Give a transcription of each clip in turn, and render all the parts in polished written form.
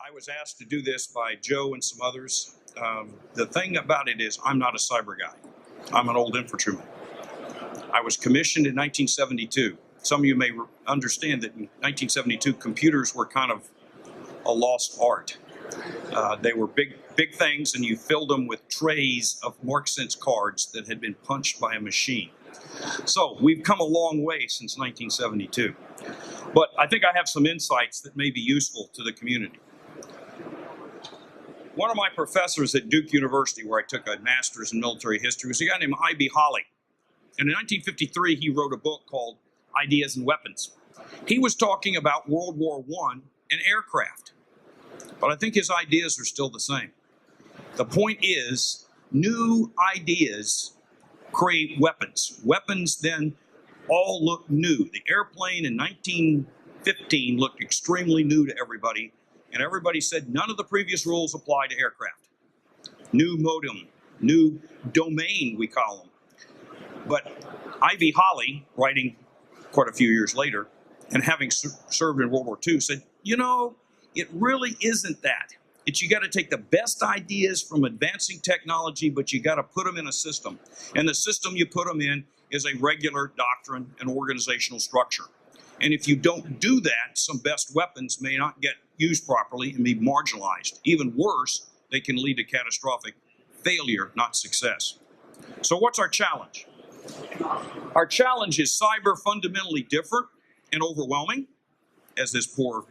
I was asked to do this by Joe and some others. The thing about it is I'm not a cyber guy. I'm an old infantryman. I was commissioned in 1972. Some of you may understand that in 1972, computers were kind of a lost art. They were big things, and you filled them with trays of Mark Sense cards that had been punched by a machine. So we've come a long way since 1972. But I think I have some insights that may be useful to the community. One of my professors at Duke University, where I took a master's in military history, was a guy named I.B. Holly. And in 1953, he wrote a book called Ideas and Weapons. He was talking about World War I and aircraft. But I think his ideas are still the same. The point is, new ideas create weapons. Weapons then all look new. The airplane in 1915 looked extremely new to everybody, and everybody said none of the previous rules apply to aircraft. New modem, new domain, we call them. But I.B. Holly, writing quite a few years later, and having served in World War II, said, you know, it really isn't that. You got to take the best ideas from advancing technology, but you got to put them in a system. And the system you put them in is a regular doctrine and organizational structure. And if you don't do that, some best weapons may not get used properly and be marginalized. Even worse, they can lead to catastrophic failure, not success. So what's our challenge? Our challenge is cyber fundamentally different and overwhelming, as this poor,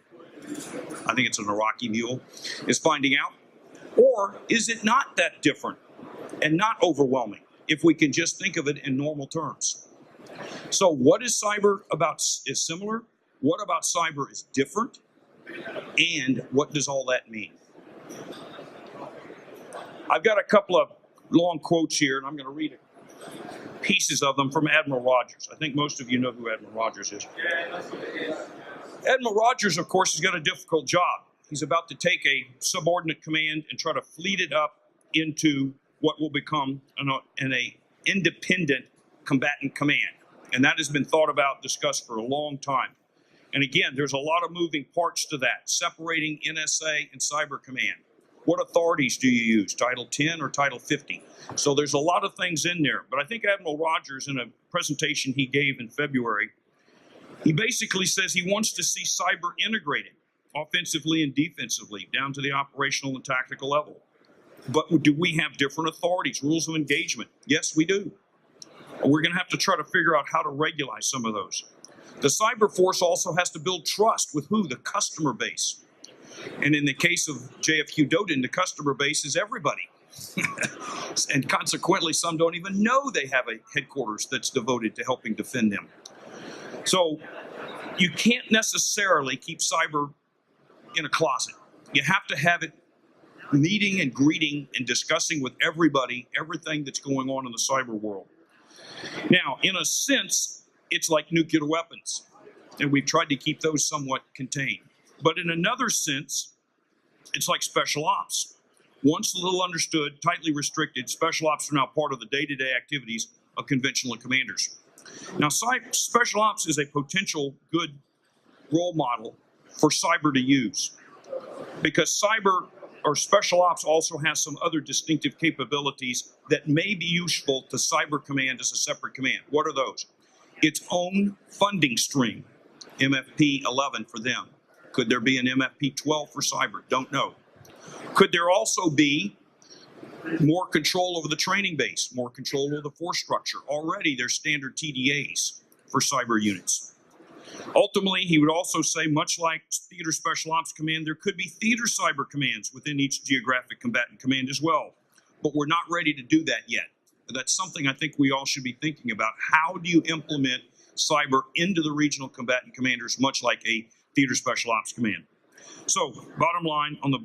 I think it's an Iraqi mule, is finding out? Or is it not that different and not overwhelming if we can just think of it in normal terms? So what is cyber about is similar? What about cyber is different? And what does all that mean? I've got a couple of long quotes here, and I'm going to read pieces of them from Admiral Rogers. I think most of you know who Admiral Rogers is. Admiral Rogers, of course, has got a difficult job. He's about to take a subordinate command and try to fleet it up into what will become an independent combatant command. And that has been thought about, discussed for a long time. And again, there's a lot of moving parts to that, separating NSA and Cyber Command. What authorities do you use, Title 10 or Title 50? So there's a lot of things in there. But I think Admiral Rogers, in a presentation he gave in February, he basically says he wants to see cyber integrated, offensively and defensively, down to the operational and tactical level. But do we have different authorities, rules of engagement? Yes, we do. We're going to have to try to figure out how to regulate some of those. The cyber force also has to build trust with who? The customer base. And in the case of JFQ Doden, the customer base is everybody. And consequently, some don't even know they have a headquarters that's devoted to helping defend them. So you can't necessarily keep cyber in a closet. You have to have it meeting and greeting and discussing with everybody, everything that's going on in the cyber world. Now, in a sense, it's like nuclear weapons, and we've tried to keep those somewhat contained. But in another sense, it's like special ops. Once little understood, tightly restricted, special ops are now part of the day-to-day activities of conventional commanders. Now, special ops is a potential good role model for cyber to use, because cyber or special ops also has some other distinctive capabilities that may be useful to Cyber Command as a separate command. What are those? Its own funding stream, MFP 11 for them. Could there be an MFP 12 for cyber? Don't know. Could there also be more control over the training base, more control over the force structure? Already there's standard TDAs for cyber units. Ultimately, he would also say, much like Theater Special Ops Command, there could be theater cyber commands within each geographic combatant command as well. But we're not ready to do that yet. But that's something I think we all should be thinking about. How do you implement cyber into the regional combatant commanders, much like a Theater Special Ops Command? So, bottom line on the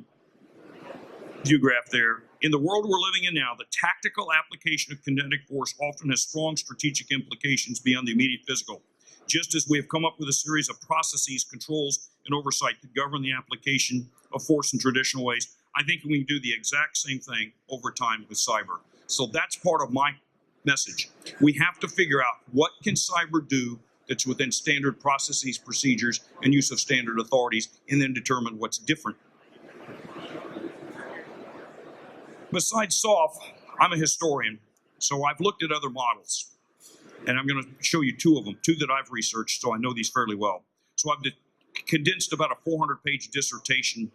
view graph there, in the world we're living in now, the tactical application of kinetic force often has strong strategic implications beyond the immediate physical. Just as we have come up with a series of processes, controls, and oversight that govern the application of force in traditional ways, I think we can do the exact same thing over time with cyber. So that's part of my message. We have to figure out what can cyber do that's within standard processes, procedures, and use of standard authorities, and then determine what's different Besides SOF, I'm a historian, so I've looked at other models. And I'm going to show you two of them, two that I've researched, so I know these fairly well. So I've condensed about a 400-page dissertation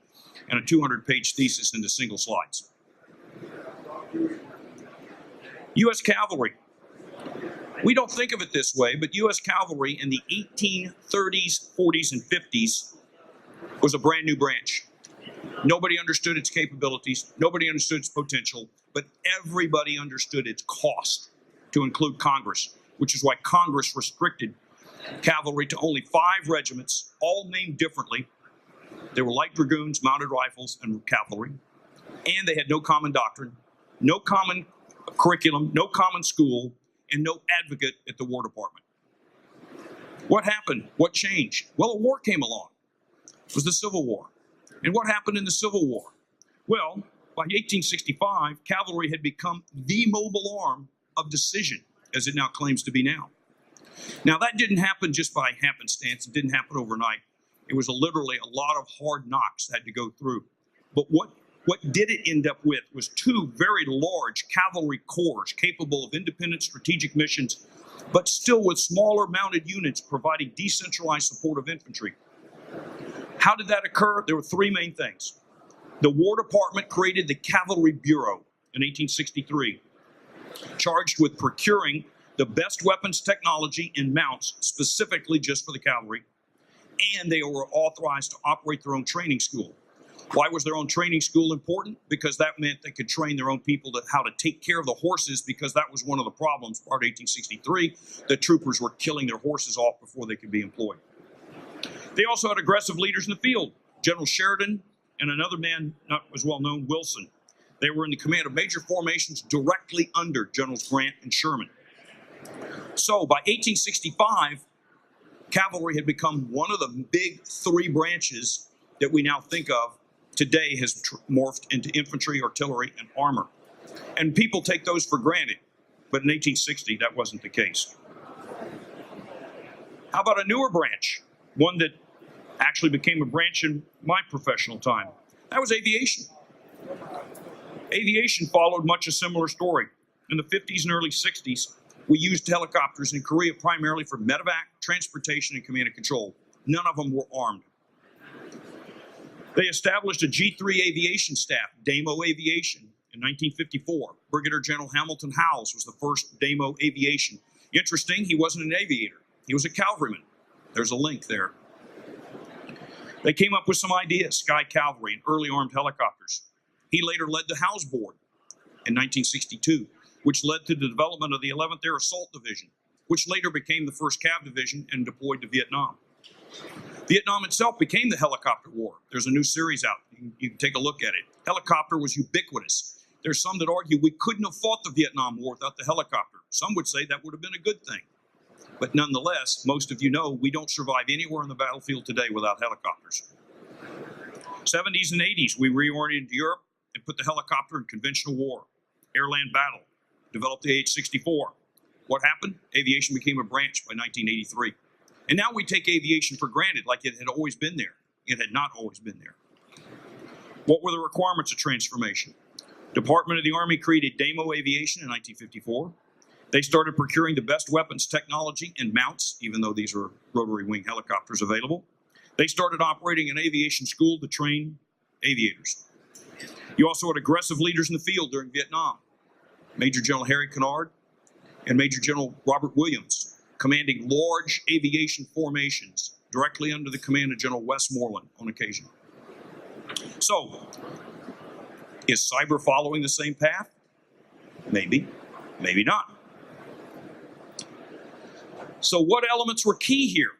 and a 200-page thesis into single slides. U.S. cavalry. We don't think of it this way, but U.S. cavalry in the 1830s, 40s, and 50s was a brand new branch. Nobody understood its capabilities. Nobody understood its potential, but everybody understood its cost, to include Congress, which is why Congress restricted cavalry to only 5 regiments, all named differently. They were light dragoons, mounted rifles, and cavalry. And they had no common doctrine, no common curriculum, no common school, and no advocate at the War Department. What happened? What changed? Well, a war came along. It was the Civil War. And what happened in the Civil War? Well, by 1865, cavalry had become the mobile arm of decision, as it now claims to be now. Now, that didn't happen just by happenstance. It didn't happen overnight. It was literally a lot of hard knocks that had to go through. But what did it end up with was 2 very large cavalry corps capable of independent strategic missions, but still with smaller mounted units providing decentralized support of infantry. How did that occur? There were 3 main things. The War Department created the Cavalry Bureau in 1863, charged with procuring the best weapons technology and mounts specifically just for the cavalry, and they were authorized to operate their own training school. Why was their own training school important? Because that meant they could train their own people to how to take care of the horses, because that was one of the problems. Prior to 1863, the troopers were killing their horses off before they could be employed. They also had aggressive leaders in the field, General Sheridan and another man not as well known, Wilson. They were in the command of major formations directly under Generals Grant and Sherman. So by 1865, cavalry had become one of the big 3 branches that we now think of today has morphed into infantry, artillery, and armor. And people take those for granted, but in 1860, that wasn't the case. How about a newer branch? One that actually became a branch in my professional time. That was aviation. Aviation followed much a similar story. In the 50s and early 60s, we used helicopters in Korea primarily for medevac, transportation, and command and control. None of them were armed. They established a G3 aviation staff, DAMO Aviation, in 1954. Brigadier General Hamilton Howells was the first DAMO Aviation. Interesting, he wasn't an aviator. He was a cavalryman. There's a link there. They came up with some ideas, Sky Cavalry and early armed helicopters. He later led the House Board in 1962, which led to the development of the 11th Air Assault Division, which later became the 1st Cav Division and deployed to Vietnam. Vietnam itself became the helicopter war. There's a new series out. You can take a look at it. Helicopter was ubiquitous. There's some that argue we couldn't have fought the Vietnam War without the helicopter. Some would say that would have been a good thing. But nonetheless, most of you know we don't survive anywhere on the battlefield today without helicopters. 70s and 80s, we reoriented Europe and put the helicopter in conventional war, air-land battle, developed the AH-64. What happened? Aviation became a branch by 1983. And now we take aviation for granted like it had always been there. It had not always been there. What were the requirements of transformation? Department of the Army created DAMO Aviation in 1954. They started procuring the best weapons technology and mounts, even though these were rotary wing helicopters available. They started operating an aviation school to train aviators. You also had aggressive leaders in the field during Vietnam. Major General Harry Kennard and Major General Robert Williams, commanding large aviation formations directly under the command of General Westmoreland on occasion. So, is cyber following the same path? Maybe, maybe not. So what elements were key here?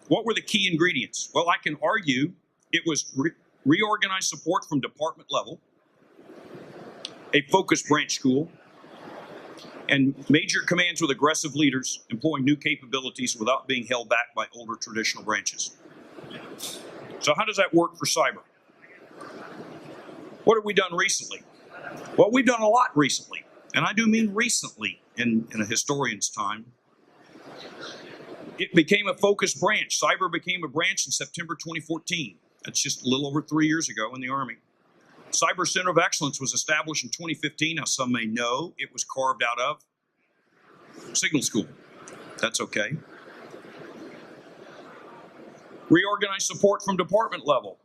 What were the key ingredients? Well, I can argue it was reorganized support from department level, a focused branch school, and major commands with aggressive leaders employing new capabilities without being held back by older traditional branches. So how does that work for cyber? What have we done recently? Well, we've done a lot recently, and I do mean recently in a historian's time. It became a focused branch. Cyber became a branch in September 2014. That's just a little over 3 years ago in the Army. Cyber Center of Excellence was established in 2015. Now, some may know it was carved out of Signal School. That's okay. Reorganized support from department level.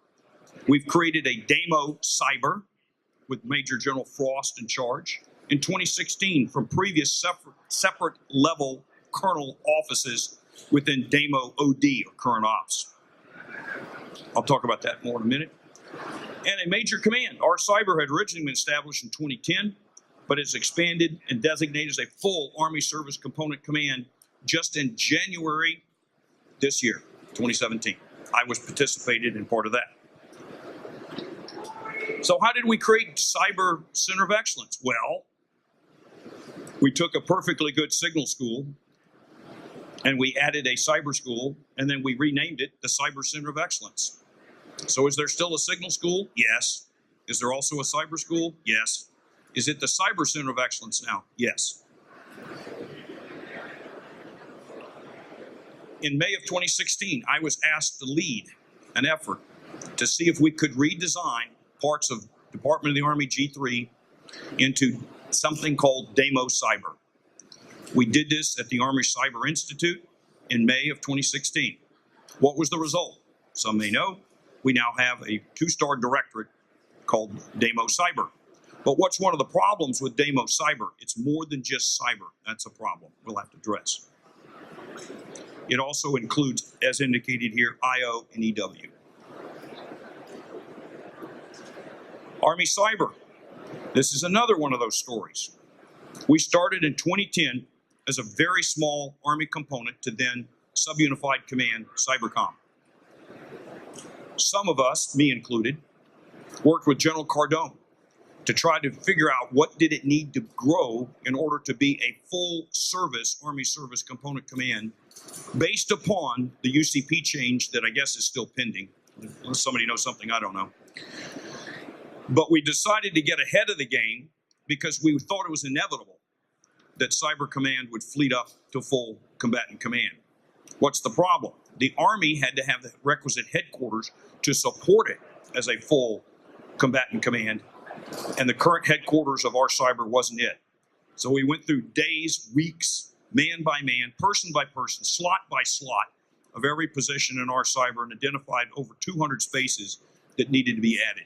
We've created a DAMO Cyber with Major General Frost in charge in 2016 from previous separate level colonel offices within DAMO OD, or current ops. I'll talk about that more in a minute. And a major command. Our cyber had originally been established in 2010, but it's expanded and designated as a full Army Service Component Command just in January this year, 2017. I was participated in part of that. So how did we create Cyber Center of Excellence? Well, we took a perfectly good Signal School and we added a cyber school, and then we renamed it the Cyber Center of Excellence. So is there still a Signal School? Yes. Is there also a cyber school? Yes. Is it the Cyber Center of Excellence now? Yes. In May of 2016, I was asked to lead an effort to see if we could redesign parts of Department of the Army G3 into something called DAMO Cyber. We did this at the Army Cyber Institute in May of 2016. What was the result? Some may know, we now have a 2-star directorate called DAMO Cyber. But what's one of the problems with DAMO Cyber? It's more than just cyber. That's a problem we'll have to address. It also includes, as indicated here, IO and EW. Army Cyber. This is another one of those stories. We started in 2010 as a very small Army component to then Subunified Command Cybercom. Some of us, me included, worked with General Cardone to try to figure out what did it need to grow in order to be a full service Army Service Component Command based upon the UCP change that I guess is still pending. Unless somebody knows something I don't know. But we decided to get ahead of the game because we thought it was inevitable that Cyber Command would fleet up to full combatant command. What's the problem? The Army had to have the requisite headquarters to support it as a full combatant command, and the current headquarters of our cyber wasn't it. So we went through days, weeks, man by man, person by person, slot by slot of every position in our cyber and identified over 200 spaces that needed to be added.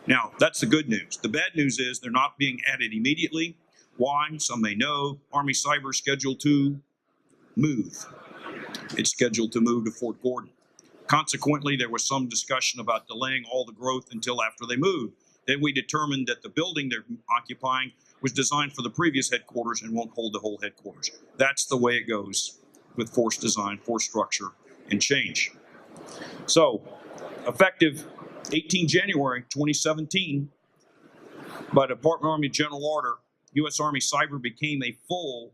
Now, that's the good news. The bad news is they're not being added immediately. Why? Some may know. Army Cyber is scheduled to move. It's scheduled to move to Fort Gordon. Consequently, there was some discussion about delaying all the growth until after they moved. Then we determined that the building they're occupying was designed for the previous headquarters and won't hold the whole headquarters. That's the way it goes with force design, force structure, and change. So, effective 18 January 2017, by Department of Army General Order, U.S. Army Cyber became a full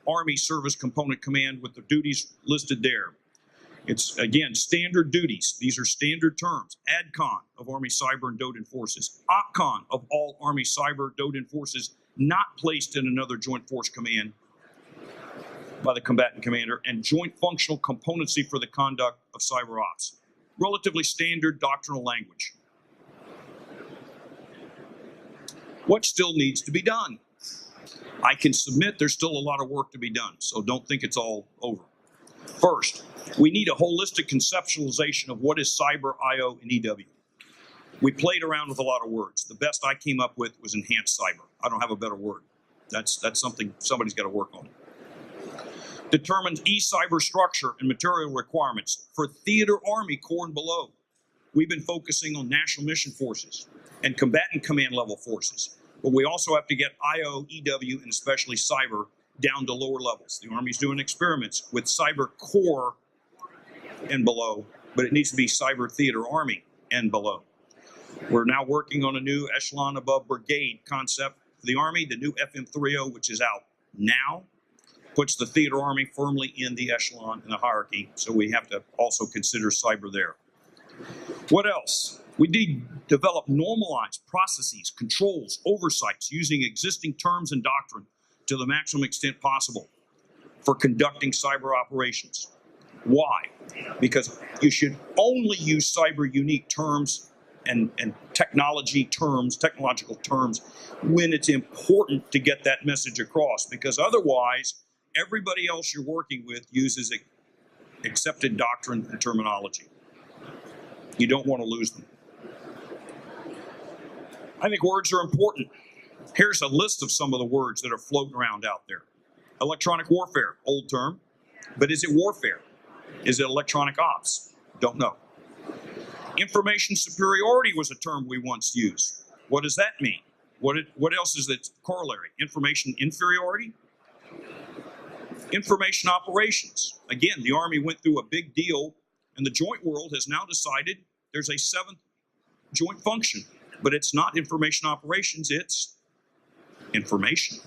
Army Service Component Command with the duties listed there. It's, again, standard duties. These are standard terms. ADCON of Army Cyber and DODIN forces. OPCON of all Army Cyber DODIN forces not placed in another Joint Force Command by the combatant commander, and joint functional componency for the conduct of cyber ops. Relatively standard doctrinal language. What still needs to be done? I can submit there's still a lot of work to be done, so don't think it's all over. First, we need a holistic conceptualization of what is cyber, IO, and EW. We played around with a lot of words. The best I came up with was enhanced cyber. I don't have a better word. That's something somebody's got to work on. Determines e-cyber structure and material requirements for theater Army Corps and below. We've been focusing on national mission forces and combatant command level forces, but we also have to get IO, EW, and especially cyber down to lower levels. The Army's doing experiments with cyber corps and below, but it needs to be cyber theater Army and below. We're now working on a new echelon above brigade concept for the Army. The new FM30, which is out now, puts the theater Army firmly in the echelon in the hierarchy, so we have to also consider cyber there. What else? We need to develop normalized processes, controls, oversights using existing terms and doctrine to the maximum extent possible for conducting cyber operations. Why? Because you should only use cyber unique terms and technological terms, when it's important to get that message across, because otherwise everybody else you're working with uses accepted doctrine and terminology. You don't want to lose them. I think words are important. Here's a list of some of the words that are floating around out there. Electronic warfare, old term, but is it warfare? Is it electronic ops? Don't know. Information superiority was a term we once used. What does that mean? What else is its corollary? Information inferiority? Information operations. Again, the Army went through a big deal, and the joint world has now decided there's a seventh joint function, but it's not information operations, it's information.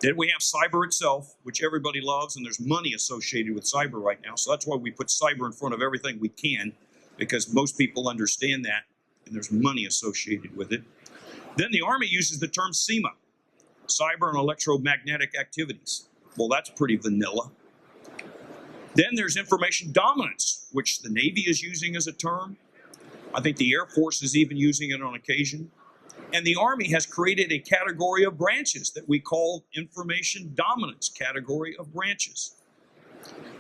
Then we have cyber itself, which everybody loves, and there's money associated with cyber right now. So that's why we put cyber in front of everything we can, because most people understand that, and there's money associated with it. Then the Army uses the term CEMA, cyber and electromagnetic activities. Well, that's pretty vanilla. Then there's information dominance, which the Navy is using as a term. I think the Air Force is even using it on occasion. And the Army has created a category of branches that we call information dominance category of branches.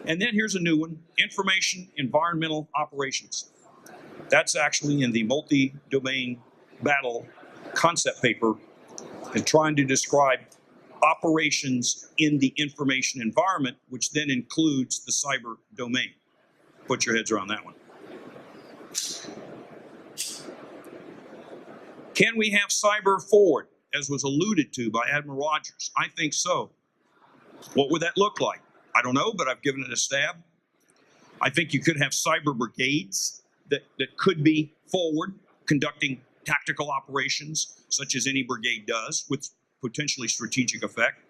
And then here's a new one, information environmental operations. That's actually in the multi-domain battle concept paper and trying to describe operations in the information environment, which then includes the cyber domain. Put your heads around that one. Can we have cyber forward, as was alluded to by Admiral Rogers? I think so. What would that look like? I don't know, but I've given it a stab. I think you could have cyber brigades that could be forward, conducting tactical operations, such as any brigade does, with potentially strategic effect.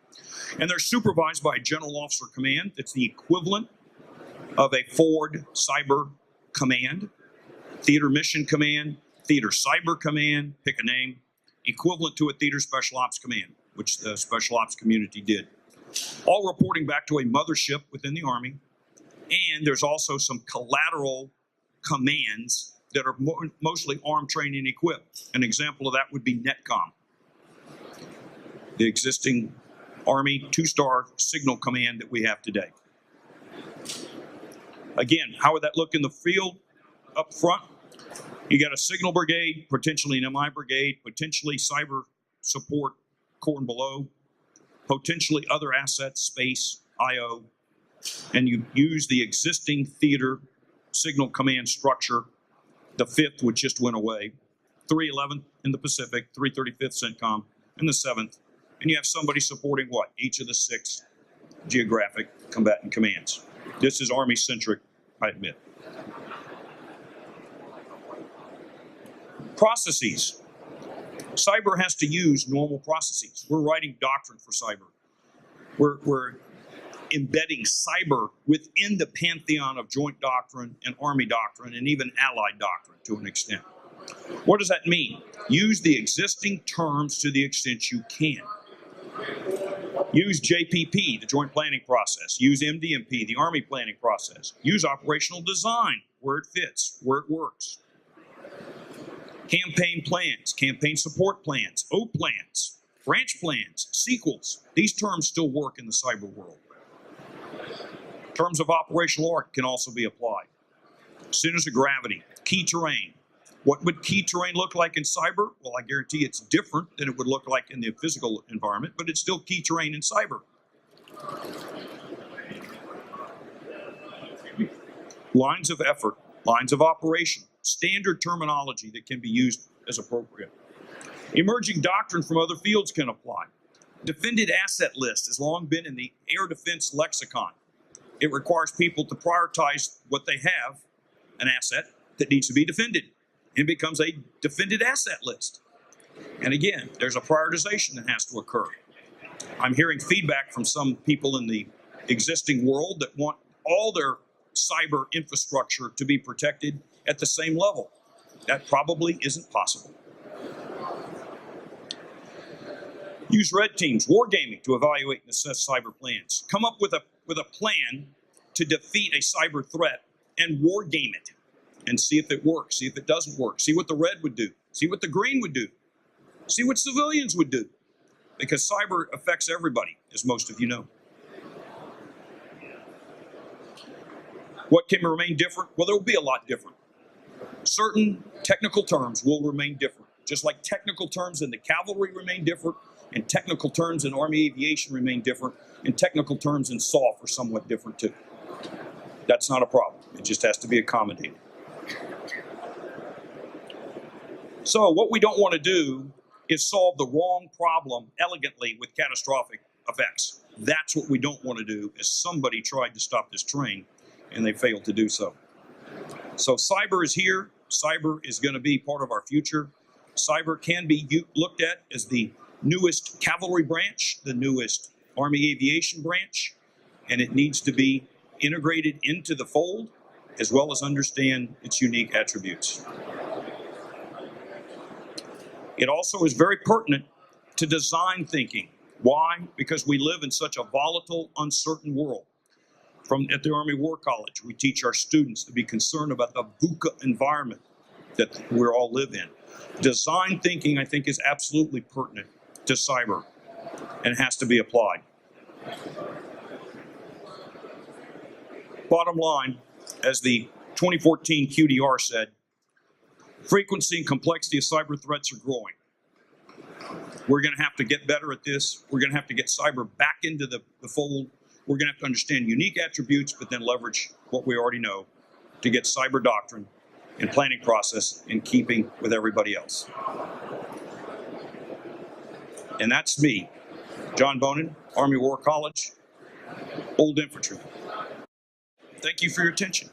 And they're supervised by a general officer command that's the equivalent of a forward cyber command, theater mission command, theater cyber command, pick a name, equivalent to a theater special ops command, which the special ops community did. All reporting back to a mothership within the Army. And there's also some collateral commands that are mostly armed, trained, and equipped. An example of that would be NETCOM, the existing Army two-star signal command that we have today. Again, how would that look in the field up front? You got a signal brigade, potentially an MI brigade, potentially cyber support, core and below, potentially other assets, space, IO, and you use the existing theater signal command structure, the 5th, which just went away, 311th in the Pacific, 335th CENTCOM, and the 7th. And you have somebody supporting what? Each of the 6 geographic combatant commands. This is Army-centric, I admit. Processes. Cyber has to use normal processes. We're writing doctrine for cyber. We're embedding cyber within the pantheon of joint doctrine and Army doctrine and even allied doctrine to an extent. What does that mean? Use the existing terms to the extent you can. Use JPP, the joint planning process. Use MDMP, the Army planning process. Use operational design where it fits, where it works. Campaign plans, campaign support plans, O plans, branch plans, sequels. These terms still work in the cyber world. Terms of operational arc can also be applied. Centers of gravity, key terrain. What would key terrain look like in cyber? Well, I guarantee it's different than it would look like in the physical environment, but it's still key terrain in cyber. Lines of effort, lines of operation, standard terminology that can be used as appropriate. Emerging doctrine from other fields can apply. Defended asset list has long been in the air defense lexicon. It requires people to prioritize what they have, an asset that needs to be defended. It becomes a defended asset list. And again, there's a prioritization that has to occur. I'm hearing feedback from some people in the existing world that want all their cyber infrastructure to be protected at the same level. That probably isn't possible. Use red teams, wargaming, to evaluate and assess cyber plans. Come up with a plan to defeat a cyber threat and wargame it. and see if it works, see if it doesn't work, see what the red would do, see what the green would do, see what civilians would do, because cyber affects everybody, as most of you know. What can remain different? Well, there will be a lot different. Certain technical terms will remain different, just like technical terms in the cavalry remain different, and technical terms in Army aviation remain different, and technical terms in SOF are somewhat different too. That's not a problem. It just has to be accommodated. So what we don't want to do is solve the wrong problem elegantly with catastrophic effects. That's what we don't want to do, is somebody tried to stop this train and they failed to do so. So cyber is here. Cyber is going to be part of our future. Cyber can be looked at as the newest cavalry branch, the newest Army aviation branch, and it needs to be integrated into the fold as well as understand its unique attributes. It also is very pertinent to design thinking. Why? Because we live in such a volatile, uncertain world. At the Army War College, we teach our students to be concerned about the VUCA environment that we all live in. Design thinking, I think, is absolutely pertinent to cyber and has to be applied. Bottom line, as the 2014 QDR said, frequency and complexity of cyber threats are growing. We're going to have to get better at this. We're going to have to get cyber back into the fold. We're going to have to understand unique attributes, but then leverage what we already know to get cyber doctrine and planning process in keeping with everybody else. And that's me, John Bonin, Army War College, Old Infantry. Thank you for your attention.